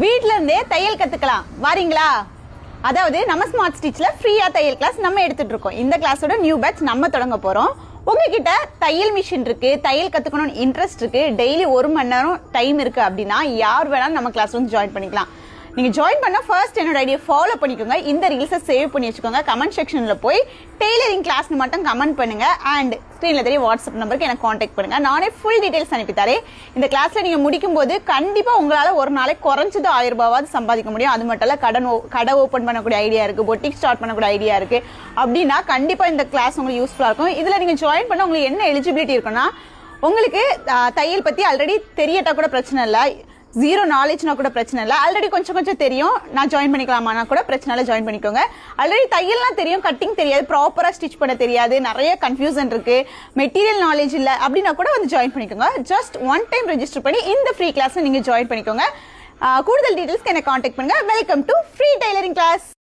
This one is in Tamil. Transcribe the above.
வீட்ல இருந்தே தையல் கத்துக்கலாம் வாரீங்களா? அதாவது நம்ம ஸ்மார்ட் ஸ்டிச்ல ஃப்ரீயா தையல் கிளாஸ் நம்ம எடுத்துட்டு இருக்கோம். இந்த கிளாஸோட நியூ பேட்ச் நம்ம தொடங்க போறோம். உங்ககிட்ட தையல் மிஷின் இருக்கு, தையல் கத்துக்கணும்னு இன்ட்ரெஸ்ட் இருக்கு, டெய்லி 1 மணி நேரம் டைம் இருக்கு அப்படின்னா யார் வேணாலும் நம்ம கிளாஸ் வந்து ஜாயின் பண்ணிக்கலாம். நீங்க ஜாயின் பண்ண ஃபர்ஸ்ட் என்னோட ஐடியா ஃபாலோ பண்ணிக்கோங்க. இந்த ரீல்ஸை சேவ் பண்ணி வச்சுக்கோங்க. கமெண்ட் செக்ஷன்ல போய் டெய்லரிங் கிளாஸ்னு மட்டும் கமெண்ட் பண்ணுங்க. அண்ட் ஸ்க்ரீன்ல தெரிய வாட்ஸ்அப் நம்பருக்கு எனக்கு காண்டாக்ட் பண்ணுங்க. நானே ஃபுல் டீடைல்ஸ் அனுப்பி தரேன். இந்த கிளாஸ்ல நீங்க முடிக்கும் போது கண்டிப்பா உங்களால ஒரு நாளைக்கு குறைஞ்சது 1000 ரூபாவது சம்பாதிக்க முடியும். அது மட்டும் இல்ல கடை ஓப்பன் பண்ணக்கூடிய ஐடியா இருக்கு, பொட்டிக் ஸ்டார்ட் பண்ணக்கூடிய ஐடியா இருக்கு அப்படின்னா கண்டிப்பா இந்த கிளாஸ் உங்களுக்கு யூஸ்ஃபுல்லா இருக்கும். இதுல நீங்க ஜாயின் பண்ண உங்களுக்கு என்ன எலிஜிபிலிட்டி இருக்குன்னா, உங்களுக்கு தையல் பத்தி ஆல்ரெடி தெரியட்டா கூட பிரச்சனை இல்லை, 0 நாலேஜ்னா கூட பிரச்சனை இல்லை, ஆல்ரெடி கொஞ்சம் தெரியும் நான் ஜாயின் பண்ணிக்கலாமானா கூட பிரச்சனை இல்லை, ஜாயின் பண்ணிக்கோங்க. ஆல்ரெடி தையல்லாம் தெரியும், கட்டிங் தெரியாது, ப்ராப்பரா ஸ்டிச் பண்ண தெரியாது, நிறைய கன்ஃபியூசன் இருக்கு, மெட்டீரியல் நாலேஜ் இல்லை அப்படின்னா கூட வந்து ஜாயின் பண்ணிக்கோங்க. ஜஸ்ட் 1 டைம் ரெஜிஸ்டர் பண்ணி இந்த ஃப்ரீ கிளாஸ் நீங்க ஜாயின் பண்ணிக்கோங்க. கூடுதல் டீடைல்ஸ்க்கு என்ன காண்டாக்ட் பண்ணுங்க. Welcome to free tailoring class.